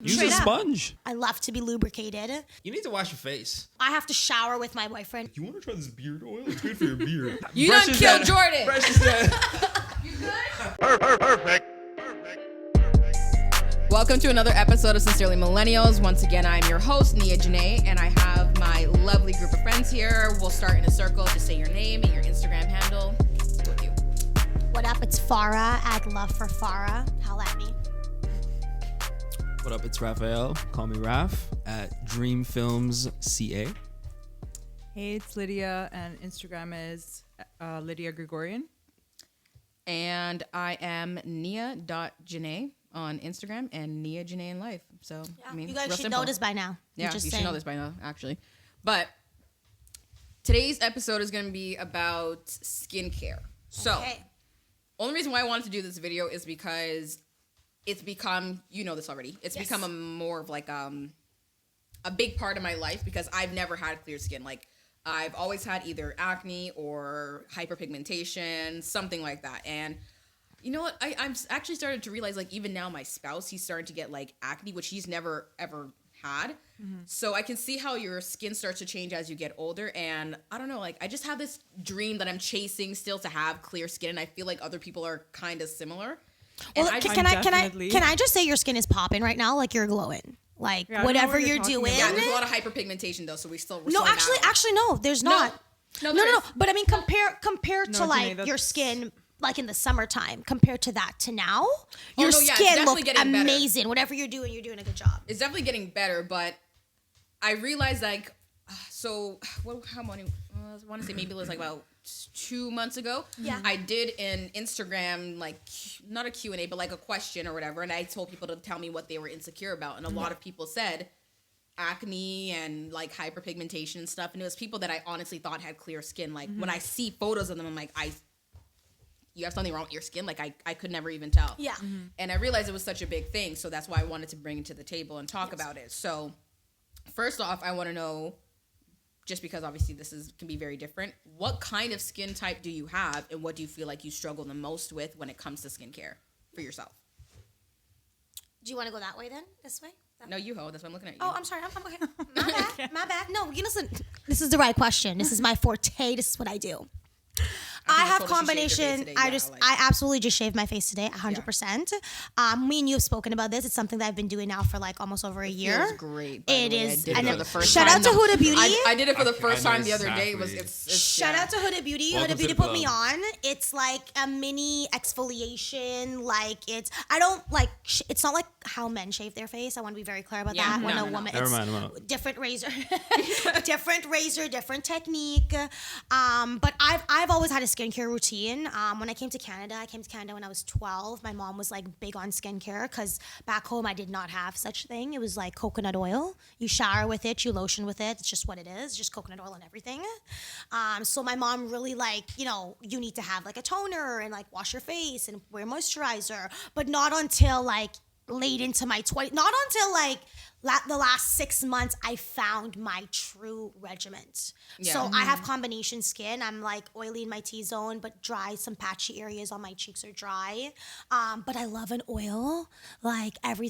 Use a sponge. I love to be lubricated. You need to wash your face. I have to shower with my boyfriend. You want to try this beard oil? It's good for your beard. You done killed Jordan. Fresh is dead. You good? Perfect. Welcome to another episode of Sincerely Millennials. Once again, I'm your host, Nia Janae, and I have my lovely group of friends here. We'll start in a circle. Just say your name and your Instagram handle. With you. What up? It's Farah at Love for Farah. Holla at me. What up? It's Raphael. Call me Raph at Dream Films CA. Hey, it's Lydia, and Instagram is Lydia Gregorian. And I am Nia.Janae on Instagram and Nia Janae in life. So, Yeah, I mean, you guys should simple. know this by now. Yeah, just you saying. should know this by now, actually. But today's episode is going to be about skincare. So, only reason why I wanted to do this video is because it's become, you know this already, it's become a more of like a big part of my life because I've never had clear skin. Like, I've always had either acne or hyperpigmentation, something like that. And you know what? I'm actually started to realize, like, even now my spouse, he's starting to get like acne, which he's never ever had. Mm-hmm. So I can see how your skin starts to change as you get older. And I don't know, like, I just have this dream that I'm chasing still to have clear skin. And I feel like other people are kind of similar. Well, can I just say your skin is popping right now? Like, you're glowing. Like, whatever you're doing. Yeah, there's a lot of hyperpigmentation though, so we're still actually, no, there's not. No. But I mean, compare to like your skin, like in the summertime, compared to that to now, your skin looks amazing. Better. Whatever you're doing a good job. It's definitely getting better, but I realized like, how many? I want to say maybe it was like about 2 months ago. Yeah. I did an Instagram, like, not a Q&A, but like a question or whatever. And I told people to tell me what they were insecure about. And a lot of people said acne and like hyperpigmentation and stuff. And it was people that I honestly thought had clear skin. Like when I see photos of them, I'm like, you have something wrong with your skin. Like I could never even tell. Yeah. Mm-hmm. And I realized it was such a big thing. So that's why I wanted to bring it to the table and talk about it. So first off, I want to know, just because obviously this can be very different, what kind of skin type do you have and what do you feel like you struggle the most with when it comes to skincare for yourself? Do you want to go that way then? This way? No, you ho. That's why I'm looking at you. Oh, I'm sorry. I'm okay. My bad. No, you listen. This is the right question. This is my forte. This is what I do. I have combination. I absolutely just shaved my face today, 100%. Me and you have spoken about this. It's something that I've been doing now for like almost over a year. It feels great. It is. Shout out to Huda Beauty. I did it for the first time the other day. Shout out to Huda Beauty. Huda Beauty put me on. It's like a mini exfoliation. Like it's not like how men shave their face. I want to be very clear about that. When a woman, it's different razor, different technique. But I've always had a skincare routine. When I came to Canada when I was 12. My mom was like big on skincare because back home I did not have such a thing. It was like coconut oil. You shower with it, you lotion with it. It's just what it is, just coconut oil and everything. So my mom really you need to have like a toner and like wash your face and wear moisturizer, but not until like late into my 20s, not until like the last 6 months I found my true regiment. Yeah. So I have combination skin. I'm like oily in my T-zone, but dry. Some patchy areas on my cheeks are dry. But I love an oil, like every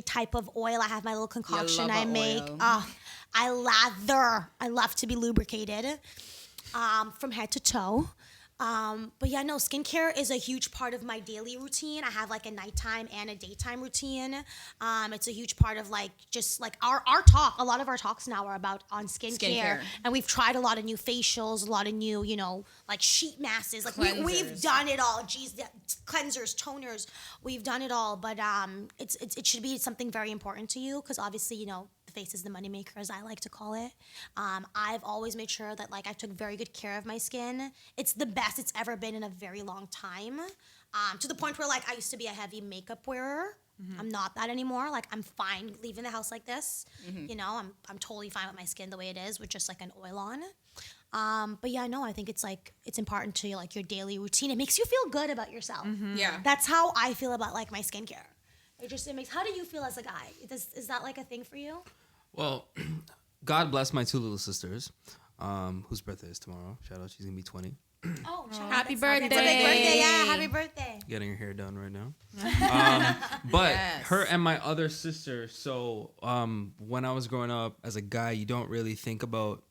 type of oil. I have my little concoction I make. I lather. I love to be lubricated from head to toe. But yeah, no, skincare is a huge part of my daily routine. I have like a nighttime and a daytime routine. It's a huge part of like, just like our talk. A lot of our talks now are about on skincare. And we've tried a lot of new facials, a lot of new, like sheet masks. Like we've done it all. Cleansers, toners, we've done it all. But it should be something very important to you because obviously, the face is the moneymaker, as I like to call it. I've always made sure that like I took very good care of my skin. It's the best it's ever been in a very long time. To the point where like I used to be a heavy makeup wearer. Mm-hmm. I'm not that anymore. Like I'm fine leaving the house like this. Mm-hmm. I'm totally fine with my skin the way it is with just like an oil on. But yeah, no, I think it's important to like your daily routine. It makes you feel good about yourself. Mm-hmm. Yeah. That's how I feel about like my skincare. It makes. How do you feel as a guy? Is that like a thing for you? Well, God bless my two little sisters, whose birthday is tomorrow. Shout out, she's gonna be 20. Oh, Happy It's a big birthday. birthday. Yeah, happy birthday. Getting her hair done right now. But Yes. her and my other sister. So when I was growing up as a guy, you don't really think about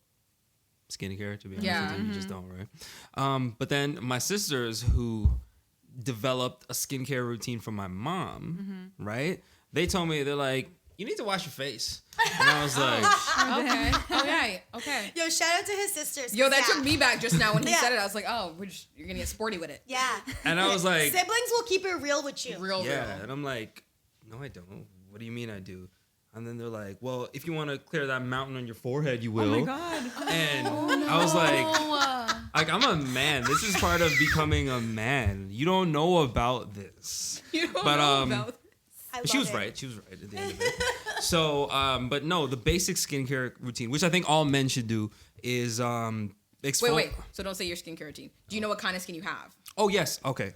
skincare, to be honest Yeah. with you. You just don't, right? But then my sisters who developed a skincare routine from my mom, right? They told me, they're like, you need to wash your face. And I was like, Okay. Yo, shout out to his sisters. Yo, that 'cause, took me back just now when he Yeah. said it. I was like, oh, you're gonna get sporty with it. Yeah. and I was like, Siblings will keep it real with you. Real. and I'm like, no, I don't. What do you mean I do? And then they're like, well, if you want to clear that mountain on your forehead, you will. Oh my god. And I was like, I'm a man. This is part of becoming a man. You don't know about this. You don't But, know about I She love was it. right. She was right at the end of it. So, but no, the basic skincare routine, which I think all men should do, is Wait. So don't say your skincare routine. Do you know what kind of skin you have? Oh yes. Okay.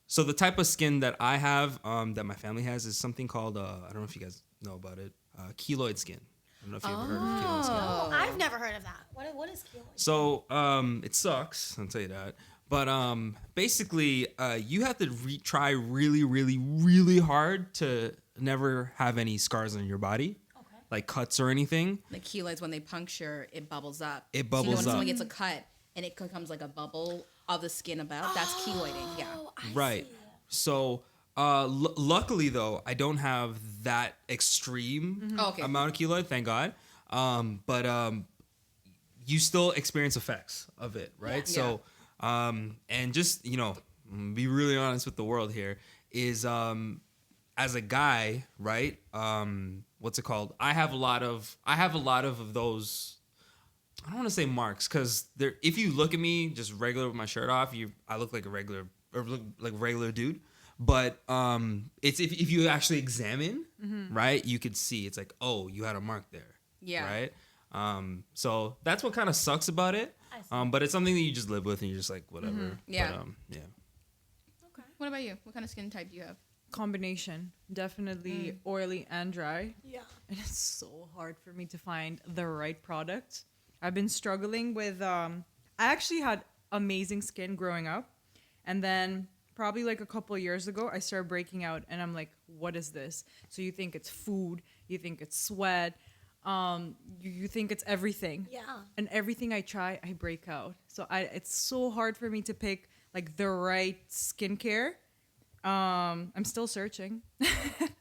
So the type of skin that I have, that my family has, is something called I don't know if you guys know about it, keloid skin. I don't know if you ever heard of keloid skin. Oh, I've never heard of that. What is keloid? So it sucks. I'll tell you that. But basically, you have to try really, really, really hard to never have any scars on your body, like cuts or anything. The keloids, when they puncture, it bubbles up. It So, bubbles when up. someone gets a cut and it becomes like a bubble of the skin about, that's keloiding. Yeah. Right. So luckily, though, I don't have that extreme Oh, okay. amount of keloid, thank God. But you still experience effects of it, right? Yeah. So, and just, be really honest with the world here, is as a guy, right? What's it called? I have a lot of those. I don't want to say marks, because if you look at me just regular with my shirt off, I look like a regular dude. But it's if you actually examine, right, you could see it's like, oh, you had a mark there. Yeah. Right. So that's what kind of sucks about it. But it's something that you just live with, and you're just like, whatever. Yeah. But, yeah. Okay. What about you? What kind of skin type do you have? Combination. Definitely oily and dry. Yeah. And it's so hard for me to find the right product. I've been struggling with I actually had amazing skin growing up, and then probably like a couple of years ago I started breaking out, and I'm like, what is this? So you think it's food, you think it's sweat, you think it's everything. Yeah. And everything I try, I break out. So it's so hard for me to pick like the right skincare. I'm still searching.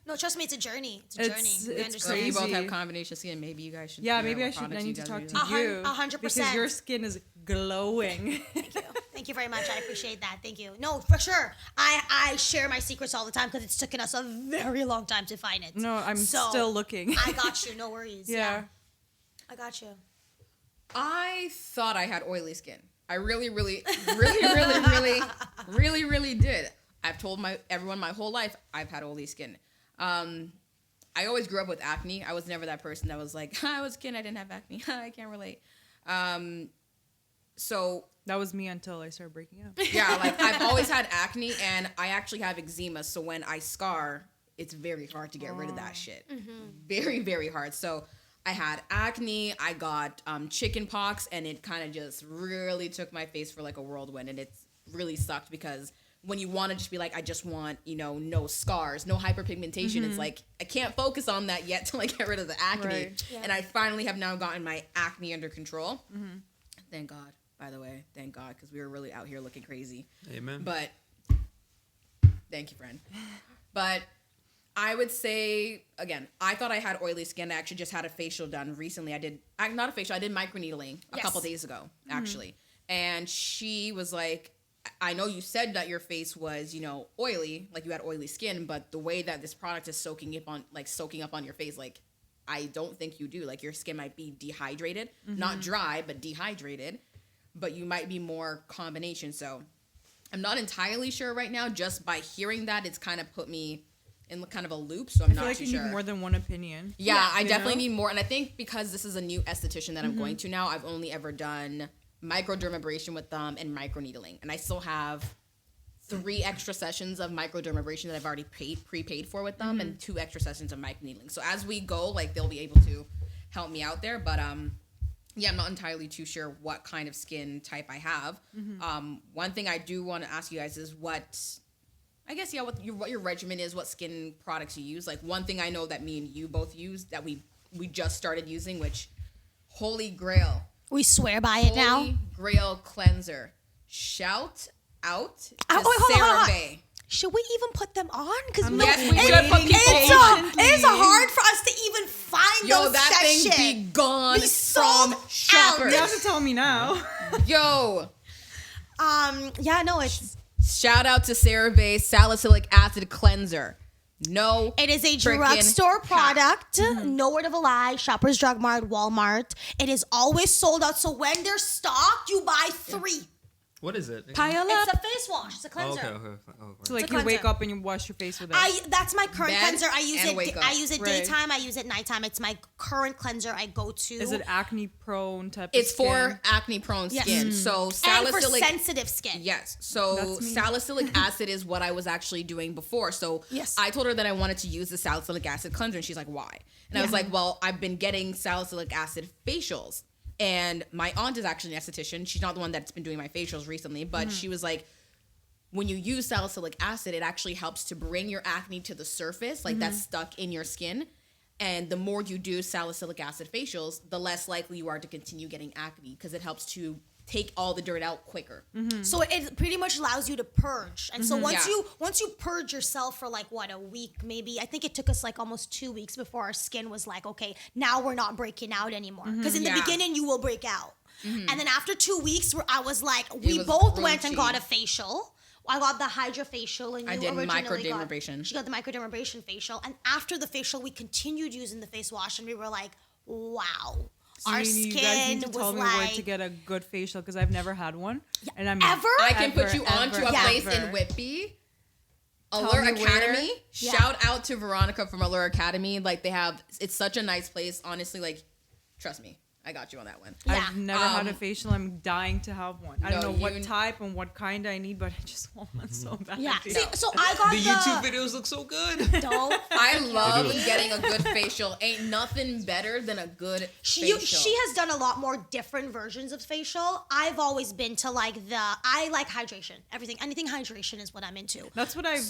No, trust me, it's a journey. It's a journey. We it's understand. So if you both Crazy. have combination skin, maybe you guys should. Yeah, figure maybe out what I need to products talk you guys to use. you. 100%. Because your skin is glowing. Thank you. Thank you very much. I appreciate that. Thank you. No, for sure. I share my secrets all the time because it's taken us a very long time to find it. No, I'm still looking. I got you. No worries. Yeah. I got you. I thought I had oily skin. I really did. I've told everyone my whole life I've had oily skin. I always grew up with acne. I was never that person that was like, I was skin, I didn't have acne. I can't relate. So That was me until I started breaking out. yeah, like I've always had acne, and I actually have eczema. So when I scar, it's very hard to get rid of that shit. Very, very hard. So I had acne. I got chicken pox, and it kind of just really took my face for like a whirlwind, and it really sucked because when you want to just be like, I just want, no scars, no hyperpigmentation. It's like, I can't focus on that yet till I get rid of the acne. Right. Yeah. And I finally have now gotten my acne under control. Thank God, by the way. Thank God, because we were really out here looking crazy. Amen. But, thank you, friend. But I would say, again, I thought I had oily skin. I actually just had a facial done recently. I did microneedling a Yes. couple days ago, actually. And she was like, I know you said that your face was, oily, like you had oily skin, but the way that this product is soaking up on your face, like, I don't think you do. Like, your skin might be dehydrated, not dry, but dehydrated, but you might be more combination. So I'm not entirely sure right now. Just by hearing that, it's kind of put me in kind of a loop, so I'm I feel not like too you sure. need more than one opinion. Yeah, I you definitely know? need more. And I think because this is a new esthetician that I'm going to now, I've only ever done microdermabrasion with them and microneedling. And I still have 3 extra sessions of microdermabrasion that I've already prepaid for with them and 2 extra sessions of microneedling. So as we go, like, they'll be able to help me out there. But I'm not entirely too sure what kind of skin type I have. One thing I do want to ask you guys is what your regimen is, what skin products you use. Like, one thing I know that me and you both use that we just started using, which, holy grail. We swear by it now. Holy grail cleanser. Shout out to hold on. Cerave. Should we even put them on? Because Yes, we should put people it's hard for us to even find those that section. thing be gone Be sold from shoppers. You have to tell me now. Yo. It's Shout out to Cerave salicylic acid cleanser. No, it is a freaking drugstore cap. product. No word of a lie. Shoppers Drug Mart, Walmart. It is always sold out. So when they're stocked, you buy 3. What is it? Pile It's up. a face wash. It's a cleanser. Okay. So like It's a you wake cleanser. up and you wash your face with it. That's my current Bed cleanser. I use and wake it. up. I use it Right. daytime. I use it nighttime. It's my current cleanser. I go to. Is it acne prone type It's of skin? for acne prone Yes. skin. So and for salicylic sensitive skin? Yes. So That's me. salicylic acid is what I was actually doing before. So Yes. I told her that I wanted to use the salicylic acid cleanser, and she's like, "Why?" And I was like, "Well, I've been getting salicylic acid facials, and my aunt is actually an esthetician. She's not the one that's been doing my facials recently, but she was like, when you use salicylic acid, it actually helps to bring your acne to the surface, like that's stuck in your skin. And the more you do salicylic acid facials, the less likely you are to continue getting acne because it helps to take all the dirt out quicker." So it pretty much allows you to purge. And so once Yeah. you purge yourself for like a week maybe. I think it took us like almost 2 weeks before our skin was like, okay, now we're not breaking out anymore. Because in the Yeah. beginning you will break out. And then after 2 weeks I was like, we was both went and crunchy. got a facial. I got the Hydra facial and you I did originally microdermabrasion. She got the microdermabrasion facial. And after the facial we continued using the face wash and we were like, wow. So Our you guys skin need to was tell me where like to get a good facial because I've never had one. And I'm Ever? I can put you on to a Yeah. place in Whitby. Tell Allure me where. Academy. Yeah. Shout out to Veronica from Allure Academy. Like it's such a nice place. Honestly, like, trust me, I got you on that one. Yeah. I've never had a facial. I'm dying to have one. I don't No, know what you- type and what kind I need, but I just want one so bad. Yeah. See, so I got The YouTube videos look so good. Don't I love They do. getting a good facial. Ain't nothing better than a good facial. She has done a lot more different versions of facial. I've always been to I like hydration. Anything hydration is what I'm into. That's what I've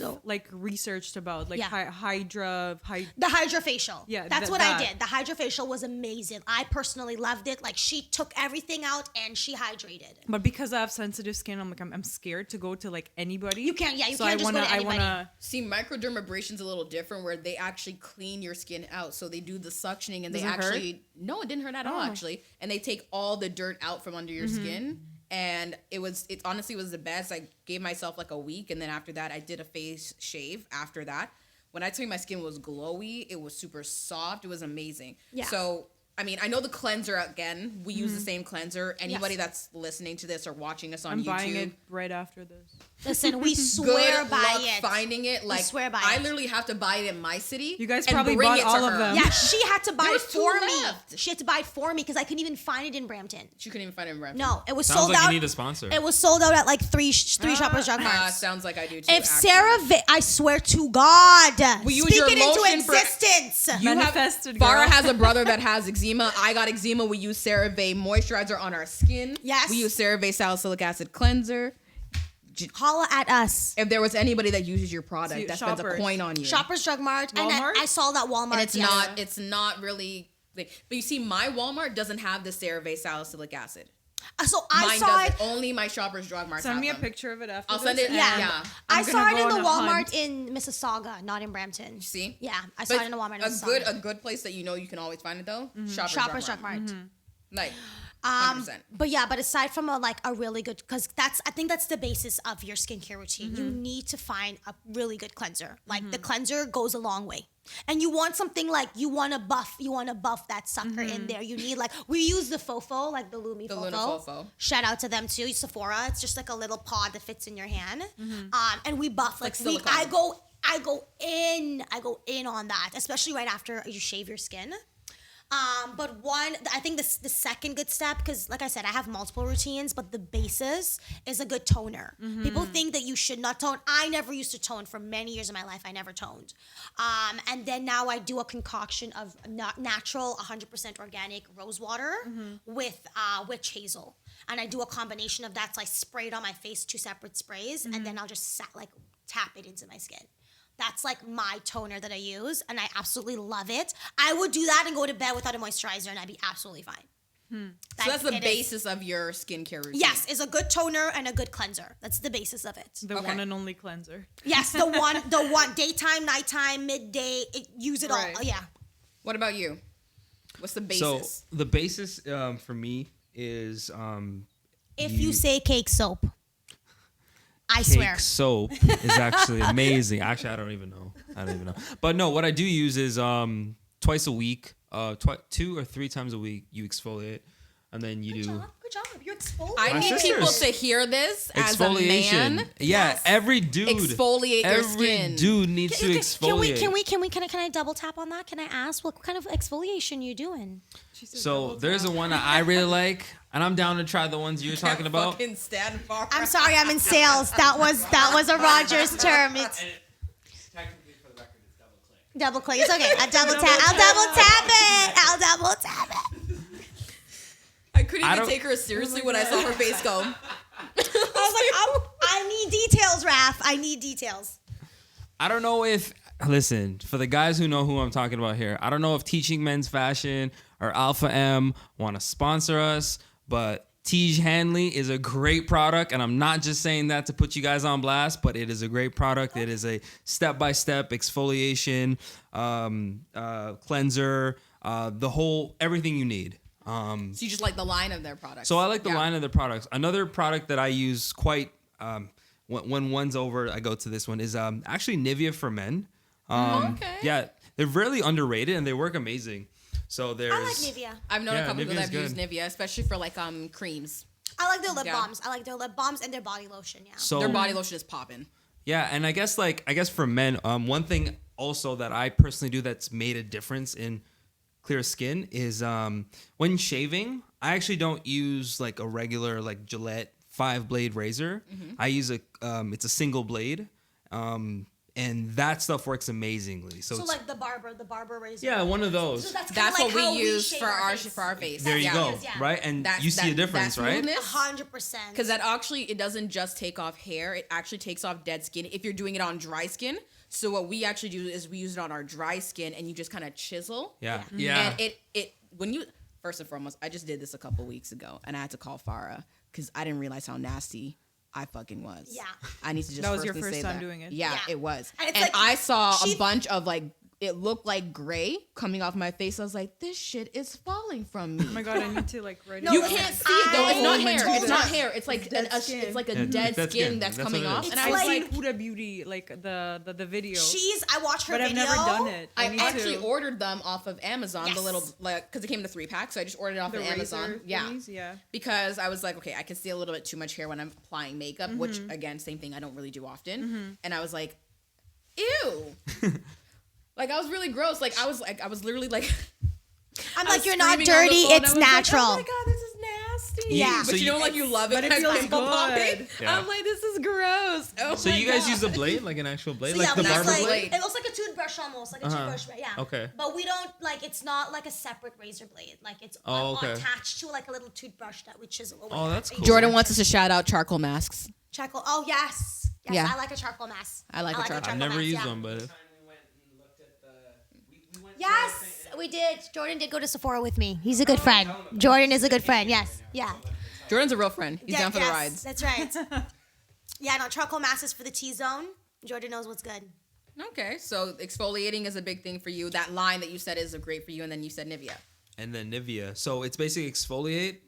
researched about, like Yeah. Hydra. The Hydra facial. Yeah, That's what I that. did. The Hydra facial was amazing. I personally loved it. Like she took everything out and she hydrated. But because I have sensitive skin, I'm scared to go to like anybody. You can't. Yeah, you so can't just go to I anybody. wanna. See, microdermabrasion's a little different where they actually clean your skin out. So they do the suctioning and Does they it hurt? actually no, it didn't hurt at all actually. And they take all the dirt out from under your skin. And it honestly was the best. I gave myself like a week and then after that I did a face shave after that. When I tell you my skin was glowy, it was super soft. It was amazing. Yeah. So I mean, I know the cleanser again. We use the same cleanser. Anybody Yes. that's listening to this or watching us on I'm YouTube, buying it right after this. Listen, we swear good by luck it. finding it. Like swear by I it. literally have to buy it in my city. You guys and probably bring bought it to all of her. them. Yeah, she had to buy it There's two for me. left. She had to buy it for me because I couldn't even find it in Brampton. She couldn't even find it in Brampton. No, it was Sounds sold like out. you need a sponsor. It was sold out at like three Shoppers Drug Marts. sounds like I do too. If actually. Cerave, I swear to God, We use speak your it into lotion for- existence. You Manifested, have, Farah girl. has a brother that has eczema. I got eczema. We use CeraVe moisturizer on our skin. Yes. We use CeraVe salicylic acid cleanser. Holla at us. If there was anybody that uses your product See, that spends a shoppers. coin on you, Shoppers Drug Mart. And Walmart? I saw that Walmart. and it's yes. it's not really. But you see, my Walmart doesn't have the CeraVe salicylic acid. So I Mine saw does it. it. Only my Shoppers Drug Mart. Send have me a them. picture of it after. I'll send this, it. and Yeah. Yeah. I I'm saw gonna it go in the on a Walmart hunt. in Mississauga, not in Brampton. You see? Yeah, I saw But it in the Walmart in a Mississauga. good place that you know you can always find it though. Shoppers Drug Mart. Like 100%. But aside from a really good, because I think that's the basis of your skincare routine. You need to find a really good cleanser. Like the cleanser goes a long way. And you want something like you want to buff that sucker in there. You need we use the Fofo, like the Lumi The Fofo. Luna Fofo. Shout out to them too. Sephora. It's just like a little pod that fits in your hand. And we buff Like we, silicone. I go in on that, especially right after you shave your skin. But I think the second good step, because like I said, I have multiple routines, but the basis is a good toner. People think that you should not tone. I never used to tone for many years of my life. I never toned. And then now I do a concoction of natural, 100% organic rose water with witch hazel. And I do a combination of that. So I spray it on my face, 2 separate sprays, and then I'll just tap it into my skin. That's like my toner that I use, and I absolutely love it. I would do that and go to bed without a moisturizer, and I'd be absolutely fine. So that's the basis of your skincare routine. Yes, it's a good toner and a good cleanser. That's the basis of it. The one and only cleanser. Yes, the one, daytime, nighttime, midday, use it all. Yeah. What about you? What's the basis? So the basis for me is If you say cake soap, I cake swear. soap is actually amazing. Actually, I don't even know. But no, what I do use is twice a week, 2 or 3 times a week. You exfoliate, and then you do. Good job. You exfoliate. I need people to hear this as a Exfoliation. man. Yeah, Yes. every dude. Exfoliate your Every skin. dude needs to exfoliate. Can I double tap on that? Can I ask what kind of exfoliation you doing? So there's a one that I really like, and I'm down to try the ones you're talking about. Fucking stand far. I'm sorry, I'm in sales. That was a Rogers term. It's Technically, for the record, it's double click. double click. It's okay. I'll double tap it. I couldn't I even don't- take her seriously when I saw her face go. I was like, I need details, Raph. I need details. I don't know if, listen, for the guys who know who I'm talking about here, I don't know if Teaching Men's Fashion or Alpha M want to sponsor us, but Tiege Hanley is a great product, and I'm not just saying that to put you guys on blast, but it is a great product. It is a step-by-step exfoliation, cleanser, everything you need. So you just like the line of their products. So I like the line of the products. Another product that I use quite when one's over, I go to this one is actually Nivea for Men. Okay. Yeah, they're really underrated and they work amazing. So there's. I like Nivea. I've known a couple people that have Nivea's used Nivea, especially for like creams. I like their lip Yeah. balms. I like their lip balms and their body lotion. Yeah. So Their body lotion is popping. yeah, and I guess for men, one thing also that I personally do that's made a difference in clear skin is when shaving, I actually don't use like a regular like Gillette 5-blade razor. I use it's a single blade. And that stuff works amazingly. So it's, like the barber razor. yeah, one of those. So that's That's kinda what how we use shave for our face. face. There you Yeah. go, Yeah. right? And That's- you see a that- difference, that right? smoothness. 100%. Because that actually, it doesn't just take off hair. It actually takes off dead skin if you're doing it on dry skin. So what we actually do is we use it on our dry skin and you just kind of chisel. Yeah, yeah. And when you, first and foremost, I just did this a couple weeks ago and I had to call Farah because I didn't realize how nasty I fucking was. Yeah. I need to just That was your firstly first say time that. doing it? Yeah, Yeah. it was. And And, it's like, I saw she- a bunch of it looked like gray coming off my face. I was like, this shit is falling from me. Oh my god, I need to like write No, it You down. can't see it though. It's I not hair. told It's not her. hair. It's like dead a skin. it's like a Yeah, dead dead skin skin. that's That's coming what it off. is. And It's I was like- like, Huda Beauty, like the video. I watched her but I've video. never done it. I need actually to. ordered them off of Amazon, Yes. the little because it came in a 3-pack, so I just ordered it off The of Amazon. razor Yeah, thingies, yeah. because I was like, okay, I can see a little bit too much hair when I'm applying makeup, which again, same thing, I don't really do often. And I was like, ew. Like I was really gross. Like I was literally like, I'm I like, was you're not screaming on the dirty. phone. I it's was like, natural. oh my god, this is nasty. Yeah. So But you you- know, like you love it, But it when feels pimple popping. good. Yeah. I'm like, this is gross. Oh So my you guys God. use a blade, like an actual blade, So like yeah, the we that's barber use, blade? like, it looks like a toothbrush almost, like a toothbrush, yeah. Okay. But we don't like it's not like a separate razor blade. Like it's Okay. attached to like a little toothbrush that we chisel away. Oh, that's cool. Jordan wants us to shout out charcoal masks. Charcoal. Oh yes. Yes, Yeah. I like a charcoal mask. I like a charcoal- I've never mask, used yeah. one, but Time we went and looked at we went to Yes, the thing- we did. Jordan did go to Sephora with me. He's a good friend. Jordan is a good friend. Yes. Yeah. Jordan's a real friend. He's down for the yes, rides. That's right. Yeah, no, charcoal mask is for the T-zone. Jordan knows what's good. Okay, so exfoliating is a big thing for you. That line that you said is great for you, and then you said Nivea. and then Nivea. So it's basically exfoliate,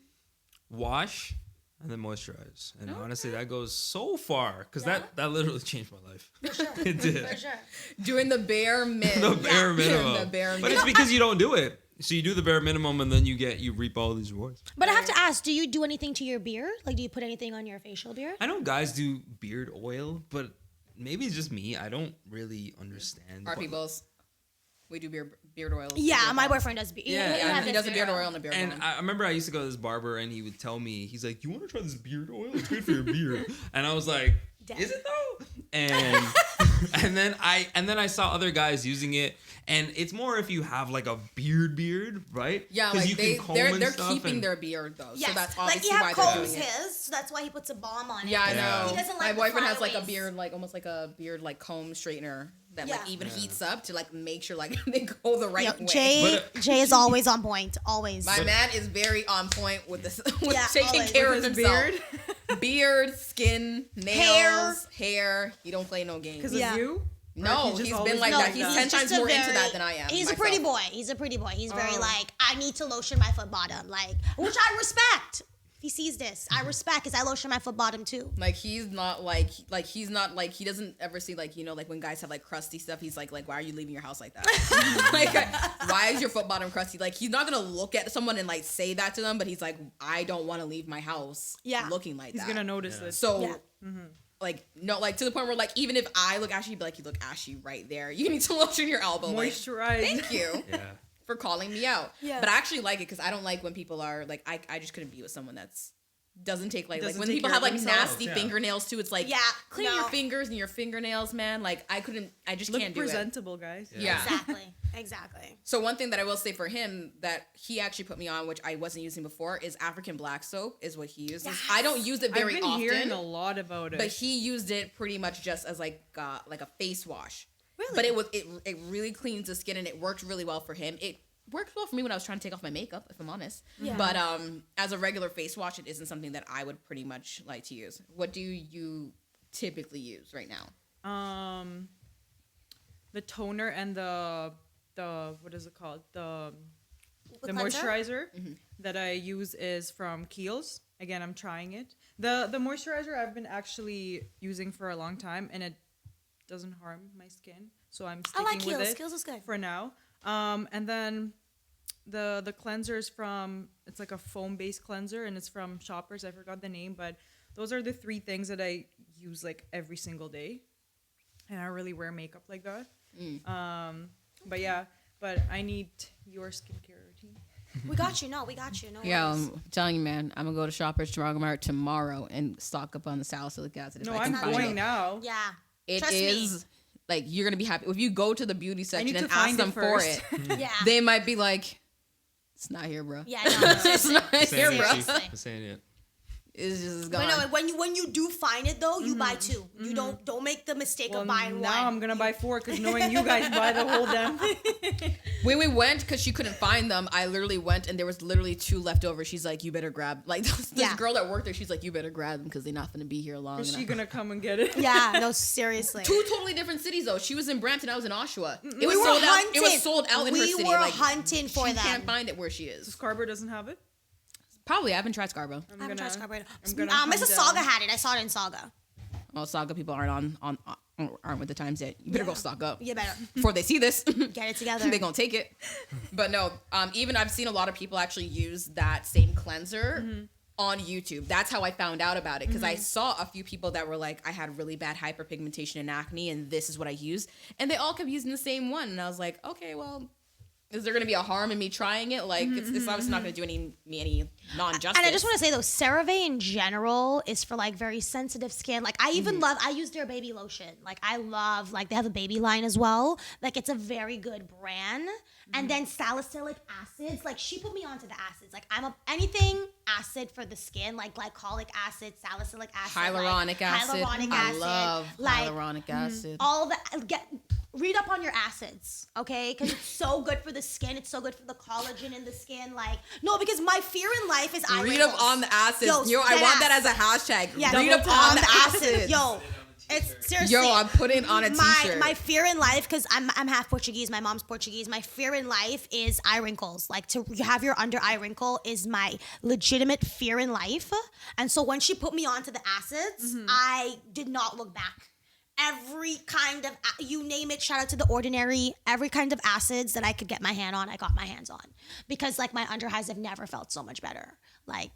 wash, and then moisturize. And honestly, that goes so far because Yeah. that literally changed my life. For sure. It did. For sure. Doing the bare minimum. The bare minimum. The bare But minimum. it's because you don't do it. So you do the bare minimum, and then you reap all these rewards. But I have to ask, do you do anything to your beard? Like, do you put anything on your facial beard? I know guys do beard oil, but maybe it's just me. I don't really understand. RP Bulls. We do beard oils. Yeah, beard my balms. boyfriend does. Yeah, He does a beard oil and a beard And balm. I remember I used to go to this barber, and he would tell me, he's like, "You want to try this beard oil? It's good for your beard." And I was like, Damn. "Is it though?" And and then I saw other guys using it, and it's more if you have like a beard, right? Yeah, 'Cause like you can comb they're and stuff keeping and- their beard though. Yes, So that's like obviously he why have they're combs doing it. his, so that's why he puts a balm on it. Yeah, I Yeah. know. He doesn't like My the boyfriend has like a flyaways. beard, like almost like a beard, like comb straightener that like Yeah. even heats up to like make sure like they go the right Yo, way. Jay is always on point. Always. My man is very on point with this, with Yeah, taking always. care With of his himself. Beard, skin, nails, hair. He don't play no games. Because Yeah. of you? No, Or he just he's always been like been that. like He's that? 10 times just a more into very- that than I am. He's myself. a pretty boy. He's a pretty boy. He's very Oh. like, I need to lotion my foot bottom, like, which I respect. If he sees this, I respect because I lotion my foot bottom too. Like he's not like he doesn't ever see like like when guys have like crusty stuff. He's like why are you leaving your house like that? Like why is your foot bottom crusty? Like he's not gonna look at someone and like say that to them, but he's like I don't want to leave my house looking like He's that. gonna notice this. So Yeah. like no, like to the point where like even if I look ashy, he'd be like you look ashy right there. You need to lotion your elbow. Like, Moisturize. thank you. Yeah. For calling me out. Yeah. But I actually like it because I don't like when people are like I just couldn't be with someone that's doesn't take like Doesn't when take people care have of like themselves. nasty Yeah. fingernails too. It's like Yeah, clean no. your fingers and your fingernails, man. Like I just Look can't do it. presentable, guys. Yeah. Exactly. So one thing that I will say for him that he actually put me on, which I wasn't using before, is African black soap is what he uses. Yes. I don't use it I've very been often, hearing a lot about it. but he used it pretty much just as like a face wash. Really? But it really cleans the skin and it worked really well for him. It worked well for me when I was trying to take off my makeup, if I'm honest. Yeah. But as a regular face wash, it isn't something that I would pretty much like to use. What do you typically use right now? The toner and the what is it called? The cleanser? moisturizer that I use is from Kiehl's. Again, I'm trying it. The moisturizer I've been actually using for a long time, and it doesn't harm my skin, so I'm I sticking like with Kiehl's. it Kiehl's is good. for now. And then the cleanser is from, it's like a foam based cleanser, and it's from Shoppers. I forgot the name, but those are the three things that I use like every single day, and I don't really wear makeup like that. But yeah, but I need your skincare routine. We got you. No, we got you. No Yeah, worries. I'm telling you, man. I'm gonna go to Shoppers Drug Mart tomorrow and stock up on the salicylic acid. If No, I I'm can find going it. now. Yeah. It Trust is like you're gonna be happy if you go to the beauty section need and to ask find them it for first. it. Yeah. They might be like, "It's not here, bro. Yeah. No, It's not here, Saying bro. it, Seriously. she's saying it. It's just But gone." no, when you do find it though, you buy two. You don't make the mistake Well, of buying now one. I'm gonna buy 4 because knowing you guys buy the whole damn thing. When we went, because she couldn't find them, I literally went and there was literally 2 left over. She's like, "You better grab." Like this Yeah. girl that worked there, she's like, "You better grab them because they're not gonna be here long." Is And she I- gonna come and get it? Yeah. No, seriously. 2 totally different cities though. She was in Brampton, I was in Oshawa. It We was were sold out. It hunting. was sold out in her We city. were Like, hunting for she them. can't find it where she is. Scarborough doesn't have it. Probably, I haven't tried Scarborough. I haven't tried Scarborough. I'm gonna I come saw Saga down. had it. I saw it in Saga. Well, Saga people aren't aren't with the times yet. You better go stock up You better before they see this. get it together. They gonna take it. But no, even I've seen a lot of people actually use that same cleanser on YouTube. That's how I found out about it because I saw a few people that were like, I had really bad hyperpigmentation and acne, and this is what I use, and they all kept using the same one, and I was like, okay, well, is there gonna be a harm in me trying it? Like, it's obviously not gonna do me any non-justice. And I just want to say though, CeraVe in general is for like very sensitive skin. Like I even love, I use their baby lotion. Like I love, like they have a baby line as well. Like it's a very good brand. And then salicylic acids, like she put me onto the acids. Like anything acid for the skin, like glycolic acid, salicylic acid, hyaluronic acid. hyaluronic I acid, love like hyaluronic acid. all the read up on your acids, okay? Because it's so good for the skin. It's so good for the collagen in the skin. Like, no, because my fear in life is eye Read wrinkles. up on the acids. Yo, I dead want that ass. as a hashtag. Yeah, Read up double on tap the acids. Yo, it's seriously. Yo, I'm putting on a t-shirt. My fear in life, because I'm half Portuguese. My mom's Portuguese. My fear in life is eye wrinkles. Like to have your under eye wrinkle is my legitimate fear in life. And so when she put me onto the acids, I did not look back. Every kind of, you name it, shout out to The Ordinary, every kind of acids that I could get my hand on, I got my hands on. Because like my under eyes have never felt so much better. Like,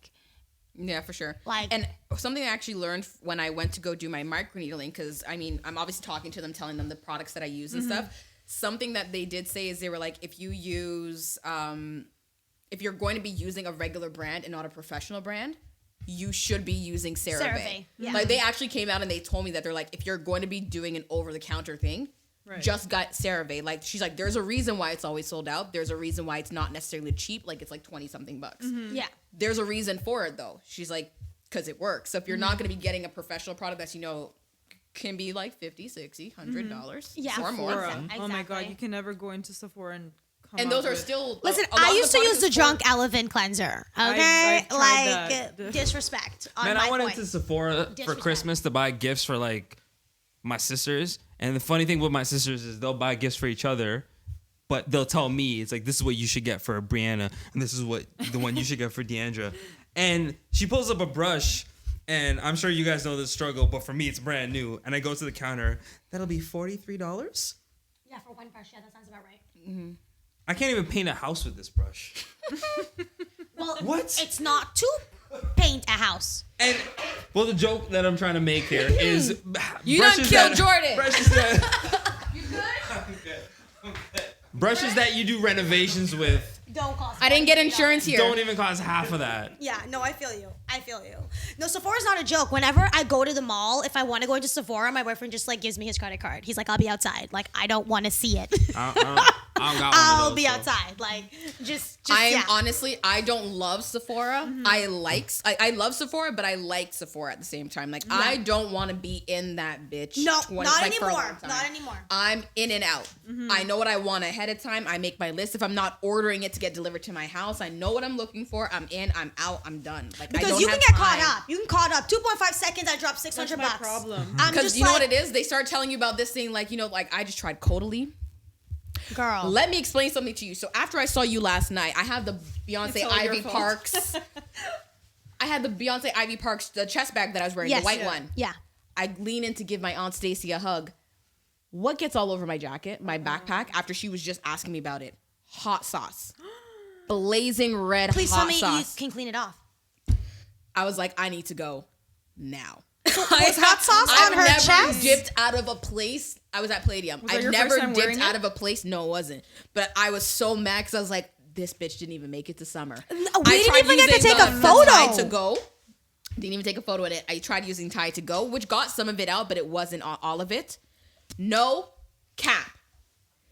Yeah, for sure. Like- and something I actually learned when I went to go do my microneedling, because I mean, I'm obviously talking to them, telling them the products that I use and stuff. something that they did say is they were like, if you use, if you're going to be using a regular brand and not a professional brand, you should be using Cerave. Cerave, yeah. Like they actually came out and they told me that they're like, if you're going to be doing an over-the-counter thing, just got Cerave. Like she's like, there's a reason why it's always sold out. There's a reason why it's not necessarily cheap. Like it's like 20 something bucks. Yeah. There's a reason for it though. She's like, because it works. So if you're not going to be getting a professional product that's, you know, can be like $50, $60, $100 Yeah. or more. Sephora. Exactly. Oh my god, you can never go into Sephora and come And out those are with- still Listen, a lot I of used to use products the is Drunk Elephant cleanser. Okay, I've tried like that. disrespect. On Man, my I went point. into Sephora for Disrespect. Christmas to buy gifts for like my sisters. And the funny thing with my sisters is they'll buy gifts for each other, but they'll tell me, it's like, this is what you should get for Brianna, and this is what the one you should get for Deandra. And she pulls up a brush, and I'm sure you guys know this struggle, but for me, it's brand new. And I go to the counter, that'll be $43? Yeah, for one brush. Yeah, that sounds about right. I can't even paint a house with this brush. Well, What? It's not to paint a house. And well, the joke that I'm trying to make here is You done brushes killed that- Jordan. Brushes that, You good? I'm good. Brushes that you do renovations with Don't cost. I didn't get $43. insurance here. don't even cost half of that. Yeah, no, I feel you. No, Sephora's not a joke. Whenever I go to the mall, if I want to go into Sephora, my boyfriend just like gives me his credit card. He's like, I'll be outside. Like, I don't want to see it. I don't got one of I'll those, be so. outside. Like, just I am yeah. honestly, I don't love Sephora. I love Sephora, but I like Sephora at the same time. Like I don't want to be in that bitch. No, 20 not like, for a long anymore. time. Not anymore. I'm in and out. I know what I want ahead of time. I make my list. If I'm not ordering it to get delivered to my house, I know what I'm looking for. I'm in. I'm out. I'm done. Like I Because don't you can have get time. caught up. You can caught up. 2.5 seconds, I dropped $600. That's my problem. I'm Because just you know like, what it is? They start telling you about this thing, like, you know, like I just tried Caudalie. girl. Let me explain something to you. So after I saw you last night, I have the Beyonce It's all your Ivy fault. Parks. I had the Beyonce Ivy Parks, the chest bag that I was wearing, Yes. the white Yeah. one. Yeah. I lean in to give my Aunt Stacy a hug. What gets all over my jacket, my backpack, after she was just asking me about it? Hot sauce. Blazing red Please hot tell me sauce. you can clean it off. I was like, I need to go now. Was hot sauce I've on her never chest? dipped out of a place. I was at Palladium. Was that I've your never first time dipped wearing out it? of a place. No, it wasn't. But I was so mad because I was like, this bitch didn't even make it to summer. We I didn't tried even get to using take a the photo. Tide to go. Didn't even take a photo of it. I tried using Tide to go, which got some of it out, but it wasn't all of it. No cap.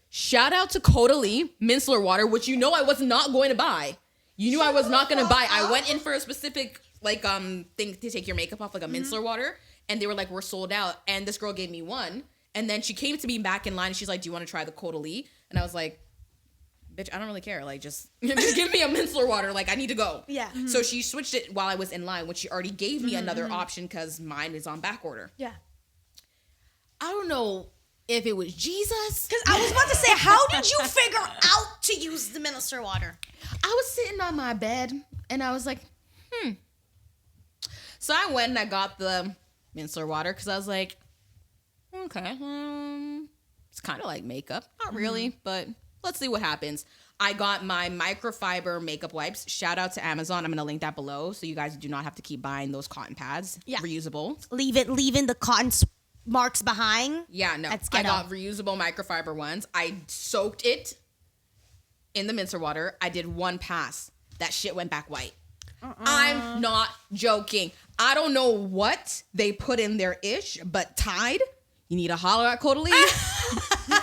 Shout out to Caudalie micellar water, which you know I was not going to buy. You knew I was not going to buy. I went in for a specific thing to take your makeup off, like a micellar water, and they were like, we're sold out. And this girl gave me one, and then she came to me back in line, and she's like, do you want to try the Caudalie? And I was like, bitch, I don't really care. Like, just give me a micellar water. Like, I need to go. Yeah. So she switched it while I was in line, when she already gave me another option because mine is on back order. Yeah. I don't know if it was Jesus. Because I was about to say, how did you figure out to use the minister water? I was sitting on my bed and I was like, So I went and I got the micellar water because I was like, okay, it's kind of like makeup. Not really, but let's see what happens. I got my microfiber makeup wipes. Shout out to Amazon. I'm going to link that below so you guys do not have to keep buying those cotton pads. Yeah. Reusable. Leaving the cotton marks behind. Yeah, no. That's I ghetto. got reusable microfiber ones. I soaked it in the micellar water. I did one pass. That shit went back white. I'm not joking. I don't know what they put in their ish, but Tide, you need to holler at Caudalie.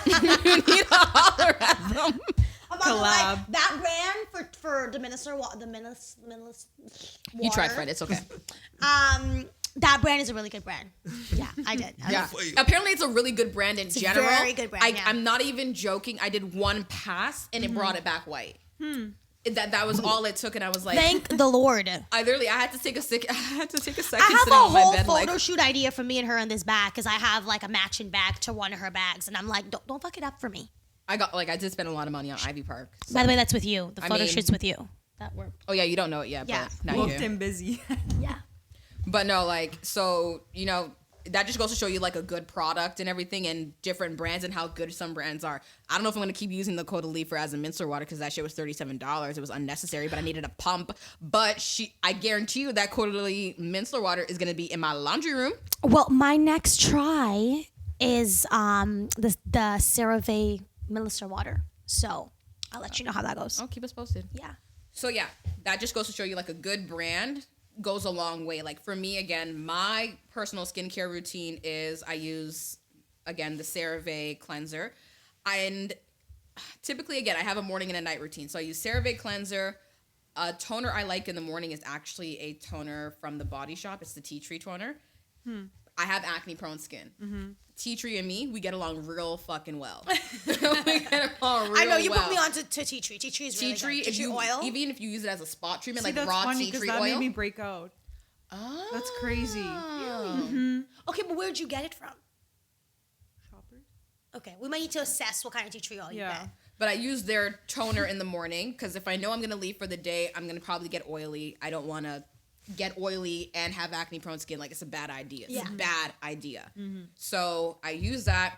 You need to holler at them. I'm not gonna lie, Collab. that brand for the minister water, You tried, friend. It's okay. that brand is a really good brand. Yeah, I did. Yeah. Apparently, it's a really good brand in general. very good brand, yeah. I'm not even joking. I did one pass and it brought it back white. That was all it took, and I was like, Thank the Lord. I had to take a second. I had to take a second. I have sitting a on my whole bed, photo like, shoot idea for me and her in this bag because I have like a matching bag to one of her bags, and I'm like, don't fuck it up for me. I did spend a lot of money on Ivy Park. So. By the way, that's with you. The I photo mean- shoot's with you. That worked. Oh yeah, you don't know it yet. Yeah. But now you Booked do. and busy. Yeah. But no, like, so, you know, that just goes to show you like a good product and everything and different brands and how good some brands are. I don't know if I'm going to keep using the Caudalie as a micellar water because that shit was $37. It was unnecessary, but I needed a pump. But I guarantee you that Caudalie micellar water is going to be in my laundry room. Well, my next try is the Cerave micellar water. So I'll let you know how that goes. Oh, keep us posted. Yeah. So yeah, that just goes to show you like a good brand goes a long way. Like for me, again, my personal skincare routine is I use, again, the Cerave cleanser. And typically, again, I have a morning and a night routine. So I use Cerave cleanser. A toner I like in the morning is actually a toner from the Body Shop. It's the tea tree toner. I have acne prone skin. Tea tree and me, we get along real fucking well. We get along real I know you well. put me on to tea tree. Tea tree is really Tea tree, good. if Tea tree you oil. even if you use it as a spot treatment, See, like that's raw funny tea because tree that oil. made me break out. Oh. That's crazy. Okay, but where'd you get it from? Shoppers? Okay, we might need to assess what kind of tea tree oil you Yeah. get. But I use their toner in the morning because if I know I'm going to leave for the day, I'm going to probably get oily. I don't want to get oily and have acne prone skin. Like, it's a bad idea. It's Yeah. a bad idea. So I use that.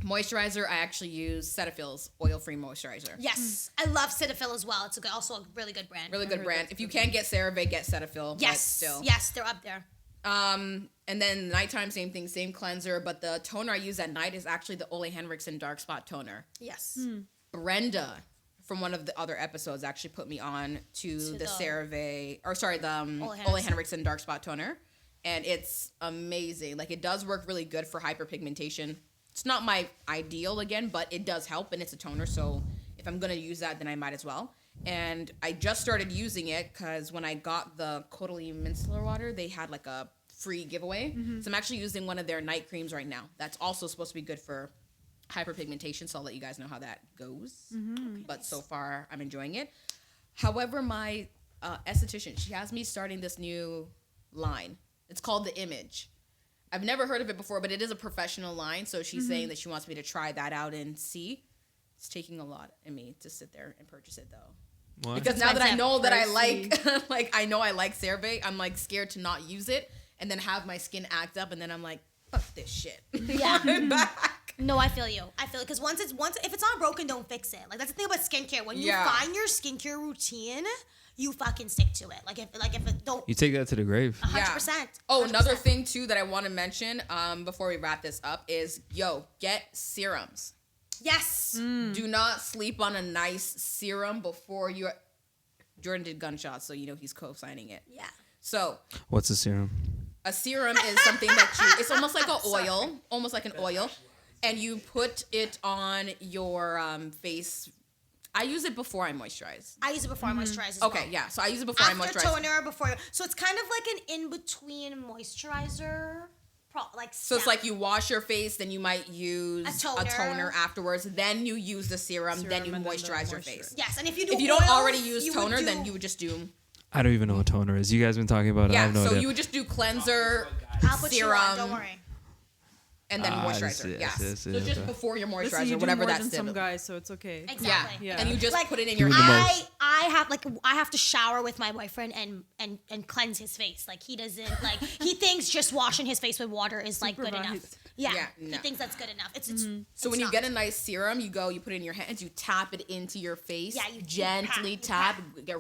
Moisturizer, I actually use Cetaphil's oil-free moisturizer. Yes, I love Cetaphil as well. It's also a really good brand. Really good brand. If you can't get CeraVe, get Cetaphil. but Yes, still. yes, they're up there. And then nighttime, same thing, same cleanser. But the toner I use at night is actually the Ole Henriksen Dark Spot Toner. Yes. Brenda from one of the other episodes actually put me on to the the- CeraVe, or sorry, the Ole Henriksen. Henriksen Dark Spot Toner. And it's amazing. Like, it does work really good for hyperpigmentation. It's not my ideal, again, but it does help, and it's a toner. So if I'm going to use that, then I might as well. And I just started using it because when I got the Caudalie micellar water, they had like a free giveaway. So I'm actually using one of their night creams right now. That's also supposed to be good for hyperpigmentation, so I'll let you guys know how that goes. But so far, I'm enjoying it. However, my esthetician, she has me starting this new line. It's called The Image. I've never heard of it before, but it is a professional line, so she's saying that she wants me to try that out and see. It's taking a lot in me to sit there and purchase it, though. What? Because now that I know that I Pricey. like, I know I like CeraVe, I'm like scared to not use it and then have my skin act up, and then I'm like, fuck this shit. Yeah. Want it back. No, I feel you. I feel it because once if it's not broken, don't fix it. Like that's the thing about skincare. When you Yeah. find your skincare routine, you fucking stick to it. Like if it don't. You take that to the grave. 100%. Oh, 100%. another thing too that I want to mention before we wrap this up is get serums. Yes. Do not sleep on a nice serum before you. Jordan did gunshots, so you know he's co-signing it. Yeah. So What's a serum? a serum is something that it's almost like an oil, and you put it on your face. I use it before I moisturize. I use it before I moisturize as well. Okay, yeah. So I use it before I After moisturize. toner, before. So it's kind of like an in-between moisturizer. So it's like you wash your face, then you might use A a toner. toner afterwards, then you use the serum, then you and then the moisturize your moisturizer. face. Yes, and if you do If you don't oils, already use you would toner, do- then you would just do I don't even know what toner is. You guys been talking about it. I yeah. have no So idea. you would just do cleanser, I'll put you on. Don't serum, worry. and then moisturizer. yes, Yes. yes, So just okay. before your Listen, moisturizer, you do whatever more that's than some still. guys, so it's okay. Yeah. Exactly. Yeah. And you just Like, put it in your Doing the hand. most. I have to shower with my boyfriend and cleanse his face. Like he doesn't like he thinks just washing his face with water is like good enough. Supervised. Yeah, Yeah, he no. thinks that's good enough. It's So when you get a nice serum, you put it in your hands, you tap it into your face. Yeah, you gently tap, tap. Get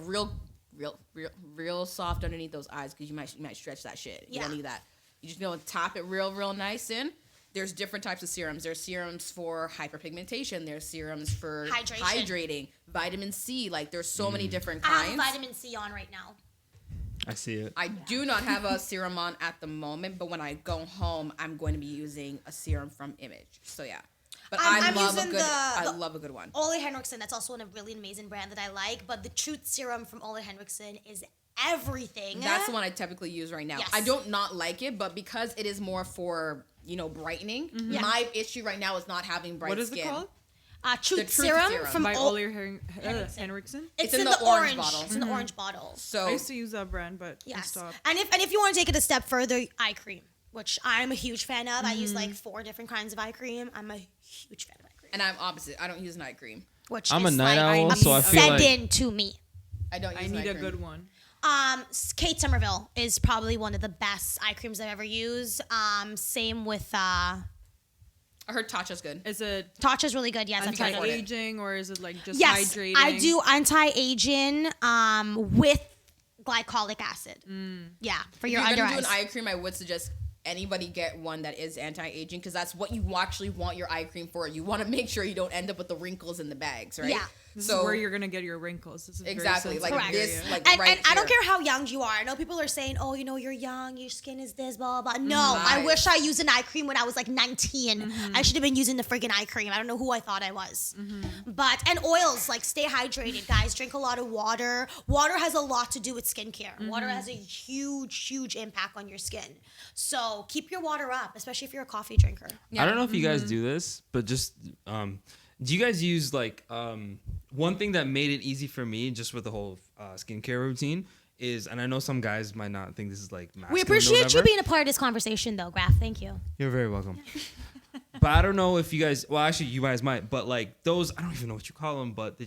real soft underneath those eyes because you might stretch that shit. You don't Yeah. need that. You just go and tap it real nice in. There's different types of serums. There's serums for hyperpigmentation. There's serums for Hydration. hydrating, vitamin C. Like there's so many different I have kinds. vitamin C on right now. I see it. I do not have a serum on at the moment, but when I go home, I'm going to be using a serum from Image. So yeah, but I'm I love a using good. the- I the- love a good one. Ole Henriksen, that's also a really amazing brand that I like. But the Truth Serum from Ole Henriksen is everything. That's the one I typically use right now. Yes. I don't not like it, but because it is more for brightening, Yeah. my issue right now is not having bright What is skin. it called? Truth, Truth Serum, Serum. from By Ole. Ole Henriksen. It's in in the the orange orange bottle. It's in the orange bottle. So I used to use that brand, but I Yes. stopped. And if you want to take it a step further, eye cream, which I'm a huge fan of. I use like 4 different kinds of eye cream. I'm a huge fan of eye cream. and I'm opposite. I don't use night cream. Which I'm is a night like owl, a so I feel like send in to me. I don't use I night need a cream. good one. Kate Somerville is probably one of the best eye creams I've ever used. Same with I heard Tatcha's good. Is it Tatcha's really good. Yes, I've tried it. afford it. anti-aging or is it like just Yes, hydrating? I do anti-aging with glycolic acid. Yeah, for If your you're under gonna do eyes. an eye cream, I would suggest anybody get one that is anti-aging, because that's what you actually want your eye cream for. You want to make sure you don't end up with the wrinkles in the bags, right? Yeah. This is where you're gonna get your wrinkles. This is Exactly, very like sensitive this, area. like And, right and I don't here. care how young you are. I know people are saying, "Oh, you know, you're young, your skin is this, blah blah blah." No, Lies. I wish I used an eye cream when I was like 19. I should have been using the friggin' eye cream. I don't know who I thought I was. But and oils, like stay hydrated, guys. Drink a lot of water. Water has a lot to do with skincare. Water has a huge impact on your skin. So keep your water up, especially if you're a coffee drinker. I don't know if you guys do this, but just do you guys use like one thing that made it easy for me just with the whole skincare routine is, and I know some guys might not think this is like masculine We or appreciate you whatever. being a part of this conversation, though, Graf. Thank you. You're very welcome. But I don't know if you guys, well, actually you guys might, but like those, I don't even know what you call them, but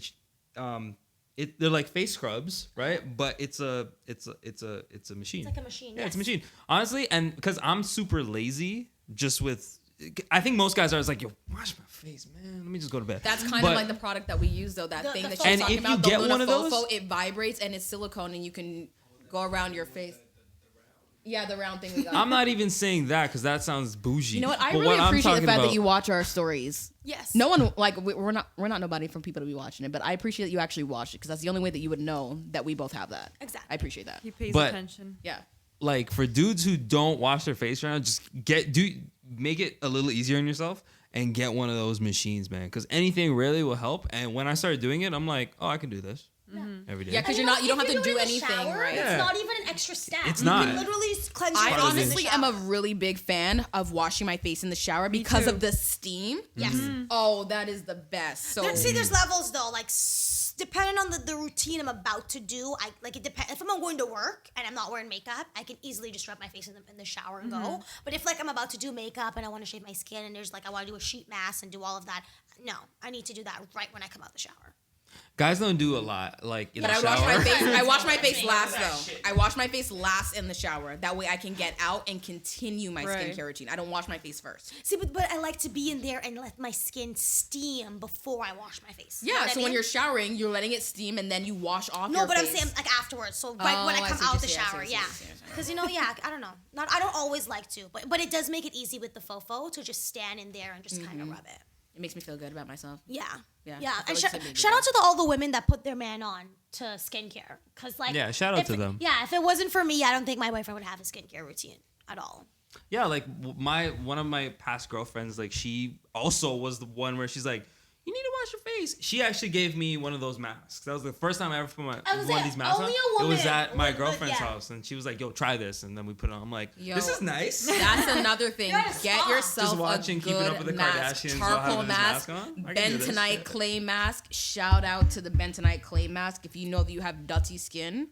they're like face scrubs, right? But it's a machine. It's like a machine. Yeah, yes. it's a machine. Honestly, and because I'm super lazy, just with, I think most guys are just like, yo, wash my face, man. Let me just go to bed. That's kind But- of like the product that we use, though. That thing the that fofo. she's And talking if you about, the get Luna one of those- Fofo, it vibrates and it's silicone, and you can go around your face. Yeah, the round thing we got. I'm not even saying that because that sounds bougie. You know what? I But really I'm appreciate the talking fact that about- you watch our stories. Yes. No one like we're not nobody from people to be watching it, but I appreciate that you actually watch it, because that's the only way that you would know that we both have that. Exactly. I appreciate that. He pays But- attention. Yeah. like for dudes who don't wash their face right now, just make it a little easier on yourself and get one of those machines, man. Because anything really will help. And when I started doing it, I'm like, oh, I can do this every day. Yeah, 'cause And you're know not- you don't if have to you're do doing a anything, shower, right? Yeah. It's not even an extra step. It's you not. can literally cleanse I your face in the honestly am a shower. really big fan of washing my face in the shower because too. of the steam. Yes. Oh, that is the best. So There's levels though. Like depending on the routine I'm about to do, it depends. If I'm going to work and I'm not wearing makeup, I can easily just rub my face in the shower and go. But if like I'm about to do makeup and I want to shave my skin and there's like I want to do a sheet mask and do all of that, no, I need to do that right when I come out the shower. Guys don't do a lot, like in But the I wash shower. my face. I wash my face That's last that though. shit. I wash my face last in the shower. That way I can get out and continue my Right. skincare routine. I don't wash my face first. See, but I like to be in there and let my skin steam before I wash my face. You know Yeah. what I So when mean? you're showering, you're letting it steam, and then you wash off. No, your but I'm face. saying like afterwards. So right when Oh, I I come see what out the you're saying, I see shower, what yeah. you're saying. Because I don't know. I don't always like to, but it does make it easy with the fofo to just stand in there and just kind of rub it. It makes me feel good about myself. Yeah. Yeah, Yeah. I And feel like shout something to out do. to all the women that put their man on to skincare. Cause like Yeah, shout out if to it- them. Yeah, if it wasn't for me, I don't think my boyfriend would have a skincare routine at all. Yeah, like one of my past girlfriends, like she also was the one where she's like, you need to wash your face. She actually gave me one of those masks. That was the first time I ever put one of these masks on. only a It was woman at my would- girlfriend's yeah. house, and she was like, yo, try this. And then we put it on. I'm like, Yo. this is nice. That's another thing. You're at a Get spa. yourself Just watching a Keeping good Up with the mask. Kardashians while Charcoal having this mask, mask on. I can do this. bentonite clay mask. Shout out to the bentonite clay mask. If you know that you have dirty skin,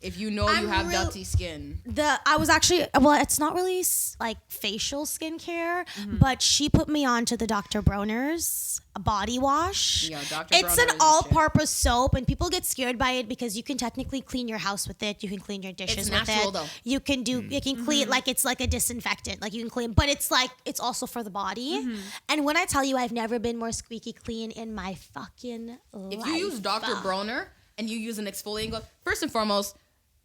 if you know you I'm have real- dirty skin, I was actually it's not really like facial skincare, but she put me on to the Dr. Bronner's body wash. Yo, Dr. It's Bronner an is the all-purpose soap, and people get scared by it because you can technically clean your house with it. You can clean your dishes It's with natural, it. though. You can do you can clean like it's like a disinfectant. Like you can clean, but it's also for the body. And when I tell you, I've never been more squeaky clean in my fucking life. if you use Dr. Bronner and you use an exfoliating glove, first and foremost,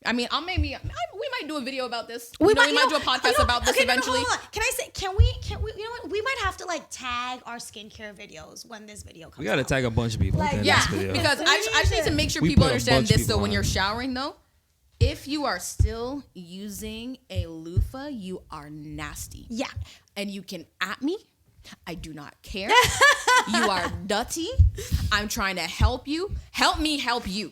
I mean, we might do a video about this. We might do a podcast about this eventually. Hold on. Can I say? Can we? You know what? We might have to like tag our skincare videos when this video comes. We got to out. tag a bunch of people Like, in Yeah, this video. because We I just need to make sure We people put a understand bunch of this. So people when on. you're showering, though, if you are still using a loofah, you are nasty. Yeah. And you can at me. I do not care. You are dirty. I'm trying to help you. Help me help you.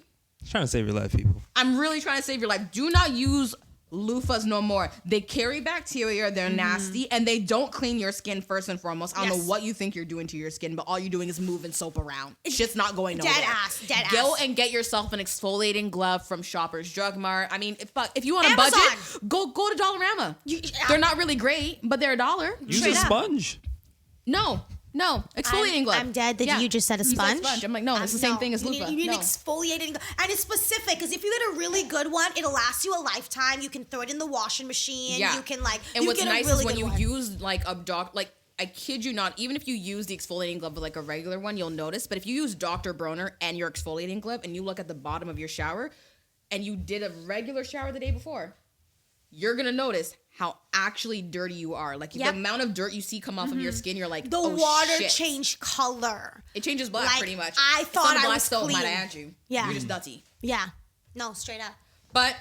Trying to save your life, people. I'm really trying to save your life. Do not use loofahs no more. They carry bacteria. They're nasty, and they don't clean your skin first and foremost. I don't know Yes. what you think you're doing to your skin, but all you're doing is moving soap around. Shit's not going nowhere. Dead ass. Go ass. and get yourself an exfoliating glove from Shoppers Drug Mart. I mean, if you want a Amazon. budget, go to Dollarama. They're not really great, but they're $1. Use Straight a up. sponge. No, exfoliating glove. I'm dead that Yeah. you just said a You sponge. I'm like, no, it's the same No. thing as You loofah. need, you need No. an exfoliating, and it's specific because if you get a really good one, it'll last you a lifetime. You can throw it in the washing machine. Yeah. You can And you what's get a nice really is when good you one. use like I kid you not, even if you use the exfoliating glove with like a regular one, you'll notice. But if you use Dr. Bronner and your exfoliating glove and you look at the bottom of your shower and you did a regular shower the day before, you're gonna notice how actually dirty you are. Like Yep. the amount of dirt you see come off of your skin, you're like, The oh, water shit. changed color. It changes black Like, pretty much. I It's thought not I black was soap, clean. might I add you. Yeah. You're just dirty. Yeah. No, straight up. But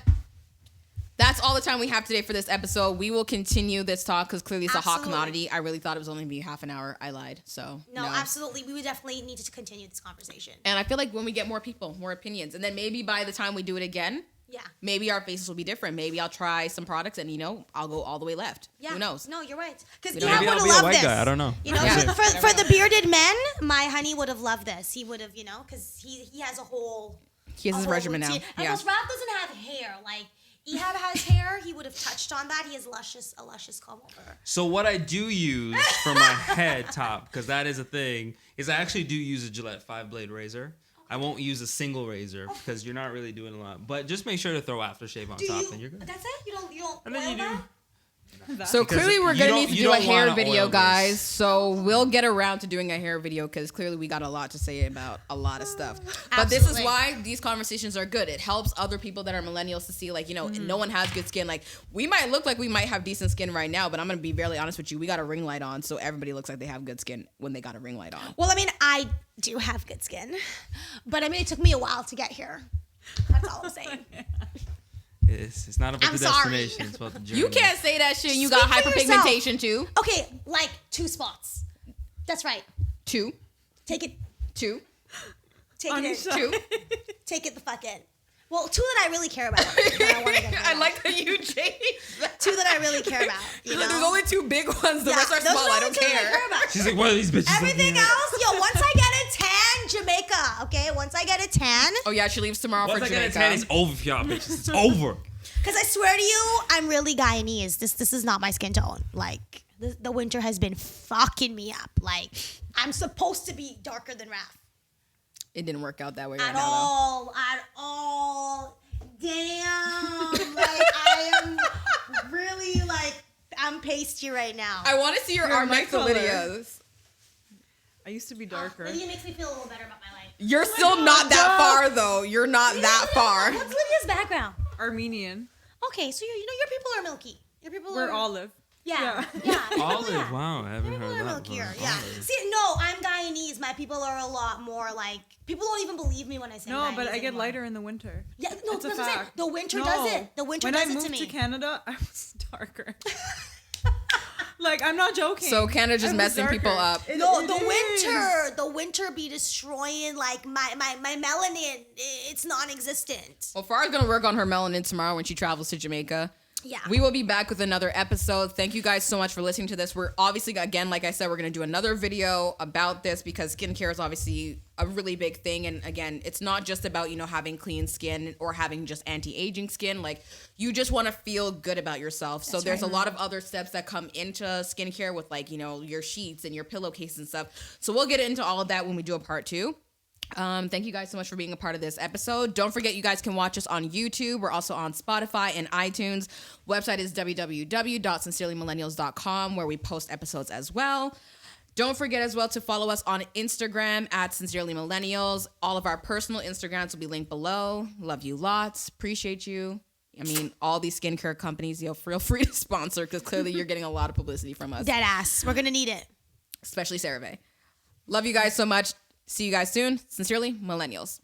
that's all the time we have today for this episode. We will continue this talk because clearly it's a hot Absolutely. commodity. I really thought it was only going to be half an hour. I lied. So No, absolutely. We would definitely need to continue this conversation. And I feel like when we get more people, more opinions, and then maybe by the time we do it again, Yeah. maybe our faces will be different. Maybe I'll try some products and, I'll go all the way left. Yeah. Who knows? No, you're right. Because don't Ihab know. would Maybe have I'll be a loved white this. guy. I don't know. You know, Yeah. for the bearded men, my honey would have loved this. He would have, because he has a whole. He has his whole regimen now. routine. And Yeah. plus, Raph doesn't have hair. Like Ihab has hair. He would have touched on that. He has a luscious comb over. So what I do use for my head top, because that is a thing, is I actually do use a Gillette 5-blade razor. I won't use a single razor because you're not really doing a lot. But just make sure to throw aftershave on top, and you're good. That's it. You don't. And then oil you do. that? So Because clearly we're you going to don't- need to you do a don't hair want a video, oil guys. base. So we'll get around to doing a hair video because clearly we got a lot to say about a lot of stuff. But this is Absolutely. why these conversations are good. It helps other people that are millennials to see, like, no one has good skin. Like, we might look like we might have decent skin right now, but I'm going to be very honest with you. We got a ring light on, so everybody looks like they have good skin when they got a ring light on. Well, I mean, I do have good skin, but I mean, it took me a while to get here. That's all I'm saying. It's not about I'm the sorry. destination. It's about the journey. You can't say that shit. You Speak got for yourself. hyperpigmentation too. Okay, like 2 spots. That's right. Two. Take it. Two. Take On it. your In. Two. Take it the fuck in. Well, 2 that I really care about. that I wanna get rid I of. like that you changed that. 2 that I really care about. You know? There's only 2 big ones. The rest are those small. the I only don't 2 that care. I care about. She's like, what are these bitches? Everything looking at? else, once I get a tan, Jamaica. Okay, once I get a tan, Oh yeah, she leaves tomorrow Once for I get a Jamaica. tan, it's over for y'all bitches. It's over. because I swear to you, I'm really Guyanese. This is not my skin tone. Like the winter has been fucking me up. Like I'm supposed to be darker than Raph. It didn't work out that way right At now, all. Damn. Like I am really I'm pasty right now. though. I want to see your You're arm my next to color. Lydia's. I used to be darker. Lydia makes me feel a little better about my life. You're still not that far though. You're not that far. What's Lydia's background? Armenian. Okay, so your people are milky. Your people We're are olive. Yeah. Your people- Olive. yeah. Wow, I haven't People heard are that milkier. before. Yeah. Olive. See, no, I'm Guyanese. My people are a lot more like people don't even believe me when I say No, Guyanese but I get anymore. lighter in the winter. Yeah, no, It's a that's what I'm saying. fact. The winter No. does it. The winter when does I it moved to me. to Canada, I was darker. Like, I'm not joking. So Canada just I was messing people darker. up. No, It the is. winter be destroying like my melanin. It's non-existent. Well, Farah's gonna work on her melanin tomorrow when she travels to Jamaica. Yeah. We will be back with another episode. Thank you guys so much for listening to this. We're obviously, again, like I said, we're going to do another video about this because skincare is obviously a really big thing. And again, it's not just about, having clean skin or having just anti-aging skin. Like, you just want to feel good about yourself. So there's a lot of other steps that come into skincare with like, your sheets and your pillowcase and stuff. So we'll get into all of that when we do a part 2. Thank you guys so much for being a part of this episode. Don't forget, you guys can watch us on YouTube. We're also on Spotify and iTunes. Website is www.sincerelymillennials.com, where we post episodes as well. Don't forget as well to follow us on Instagram at sincerelymillennials. All of our personal Instagrams will be linked below. Love you lots. Appreciate you. I mean, all these skincare companies, feel free to sponsor because clearly you're getting a lot of publicity from us, Dead ass. We're gonna need it. especially Cerave. Love you guys so much. See you guys soon. Sincerely, Millennials.